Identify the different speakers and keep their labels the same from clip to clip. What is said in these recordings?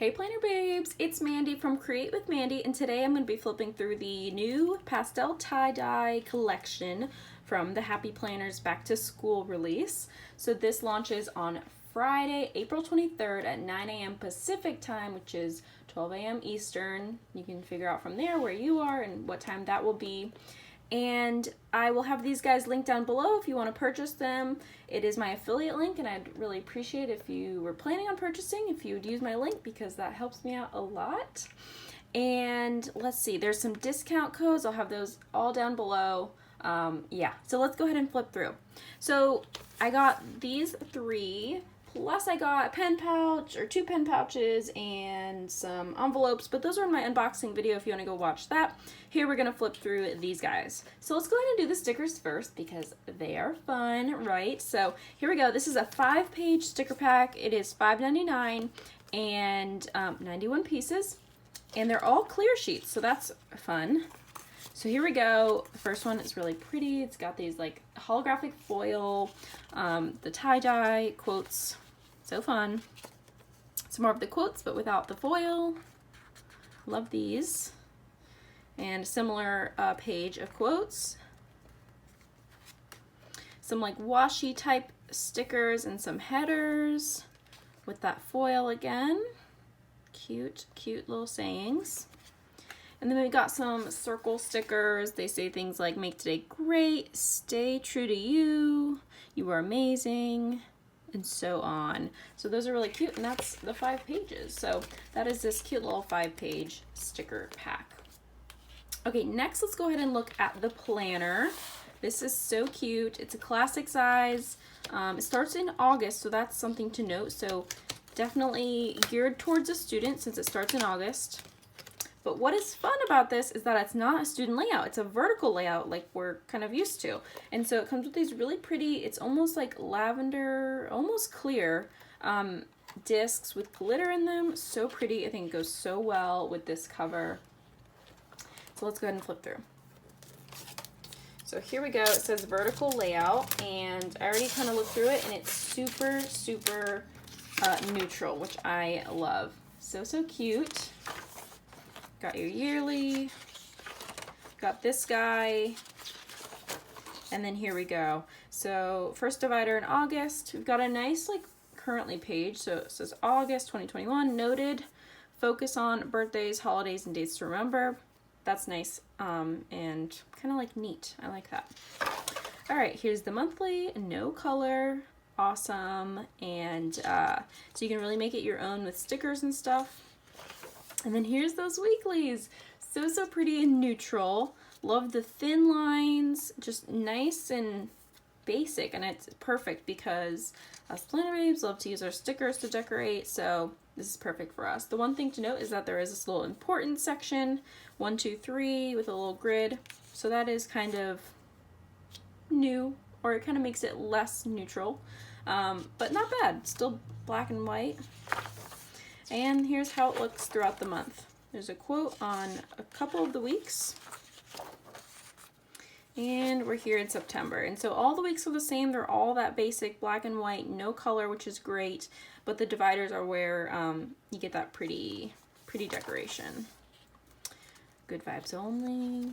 Speaker 1: Hey Planner Babes, it's Mandy from Create with Mandy, and today I'm going to be flipping through the new pastel tie-dye collection from the Happy Planners Back to School release. So this launches on Friday, April 23rd at 9 a.m. Pacific time, which is 12 a.m. Eastern. You can figure out from there where you are and what time that will be. And I will have these guys linked down below if you want to purchase them. It is my affiliate link, and I'd really appreciate if you were planning on purchasing, if you would use my link, because that helps me out a lot. And let's see, there's some discount codes. I'll have those all down below. Yeah, so let's go ahead and flip through. So I got these three, plus I got a pen pouch, or 2 pen pouches, and some envelopes, but those are in my unboxing video if you want to go watch that. Here we're going to flip through these guys. So let's go ahead and do the stickers first because they are fun, right? So here we go. This is a 5-page sticker pack. It is $5.99 and 91 pieces, and they're all clear sheets, so that's fun. So here we go. The first one is really pretty. It's got these like holographic foil, the tie-dye quotes. So fun. Some more of the quotes, but without the foil. Love these. And a similar page of quotes. Some like washi type stickers and some headers with that foil again. Cute, cute little sayings. And then we got some circle stickers. They say things like, make today great, stay true to you, you are amazing, and so on. So those are really cute, and that's the 5 pages. So that is this cute little 5-page sticker pack. Okay, next let's go ahead and look at the planner. This is so cute. It's a classic size. It starts in August, so that's something to note. So definitely geared towards a student since it starts in August. But what is fun about this is that it's not a student layout. It's a vertical layout like we're kind of used to. And so it comes with these really pretty, it's almost like lavender, almost clear discs with glitter in them. So pretty. I think it goes so well with this cover. So let's go ahead and flip through. So here we go. It says vertical layout, and I already kind of looked through it, and it's super, super neutral, which I love. So, so cute. Got your yearly, got this guy, and then here we go. So first divider in August, we've got a nice like currently page. So it says August 2021, noted, focus on birthdays, holidays, and dates to remember. That's nice and kind of like neat. I like that. All right, here's the monthly, no color, awesome. And so you can really make it your own with stickers and stuff. And then here's those weeklies. So, so pretty and neutral. Love the thin lines, just nice and basic. And it's perfect because us Planner Babes love to use our stickers to decorate. So this is perfect for us. The one thing to note is that there is this little important section, 1, 2, 3 with a little grid. So that is kind of new, or it kind of makes it less neutral, but not bad. Still black and white. And here's how it looks throughout the month. There's a quote on a couple of the weeks. And we're here in September. And so all the weeks are the same. They're all that basic black and white, no color, which is great. But the dividers are where you get that pretty decoration. Good vibes only.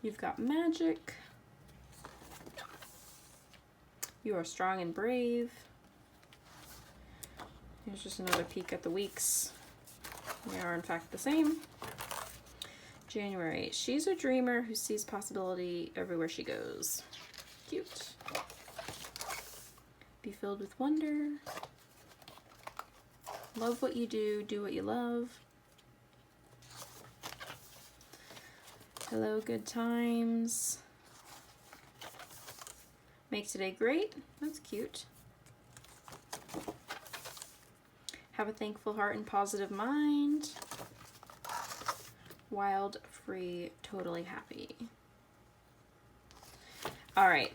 Speaker 1: You've got magic. You are strong and brave. Here's just another peek at the weeks. They are in fact the same. January, she's a dreamer who sees possibility everywhere she goes. Cute. Be filled with wonder. Love what you do what you love. Hello, good times. Make today great. That's cute. Have a thankful heart and positive mind. Wild, free, totally happy. All right.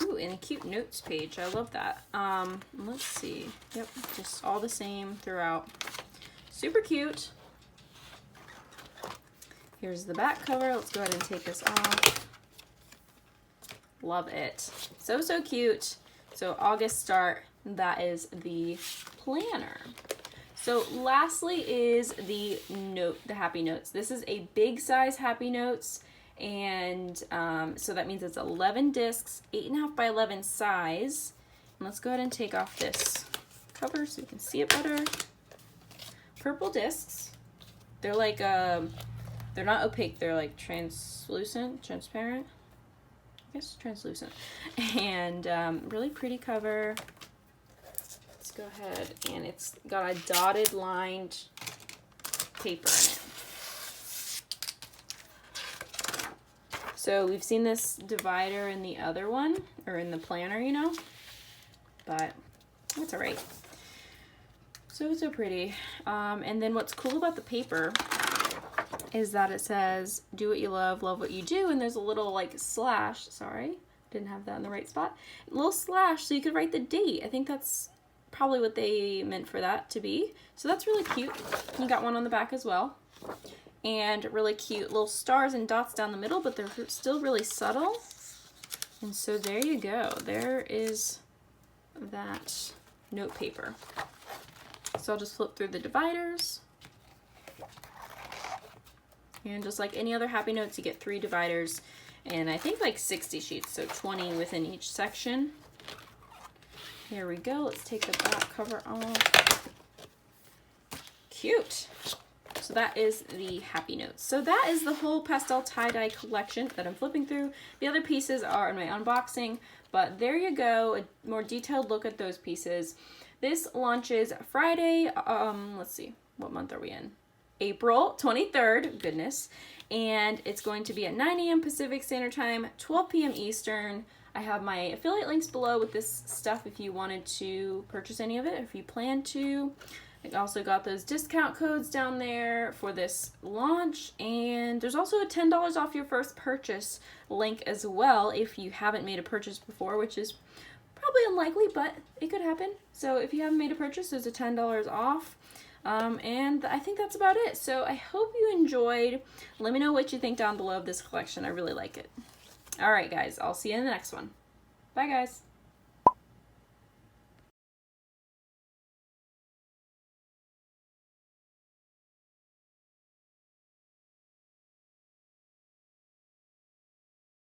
Speaker 1: Ooh, and a cute notes page. I love that. Let's see. Yep, just all the same throughout. Super cute. Here's the back cover. Let's go ahead and take this off. Love it. So, so cute. So August start. That is the planner. So lastly is the Happy Notes. This is a big size Happy Notes, and so that means it's 11 discs, 8.5 by 11 size. And let's go ahead and take off this cover so you can see it better. Purple discs. They're like they're not opaque. They're like transparent. I guess translucent. And really pretty cover. Let's go ahead, and it's got a dotted lined paper in it. So we've seen this divider in the other one, or in the planner, you know, but that's all right. So pretty. And then what's cool about the paper is that it says, do what you love what you do, and there's a little like slash, sorry, didn't have that in the right spot, a little slash so you could write the date. I think that's probably what they meant for that to be. So that's really cute. You got one on the back as well. And really cute little stars and dots down the middle, but they're still really subtle. And so there you go. There is that note paper. So I'll just flip through the dividers. And just like any other Happy Notes, you get 3 dividers and I think like 60 sheets, so 20 within each section. Here we go. Let's take the back cover off. Cute. So that is the Happy Notes. So that is the whole pastel tie-dye collection that I'm flipping through. The other pieces are in my unboxing, but there you go. A more detailed look at those pieces. This launches Friday. Let's see, what month are we in? April 23rd, goodness. And it's going to be at 9 a.m. Pacific Standard Time, 12 p.m. Eastern. I have my affiliate links below with this stuff if you wanted to purchase any of it, if you plan to. I also got those discount codes down there for this launch, and there's also a $10 off your first purchase link as well if you haven't made a purchase before, which is probably unlikely, but it could happen. So if you haven't made a purchase, there's a $10 off. And I think that's about it. So I hope you enjoyed. Let me know what you think down below of this collection. I really like it. All right, guys, I'll see you in the next one. Bye, guys.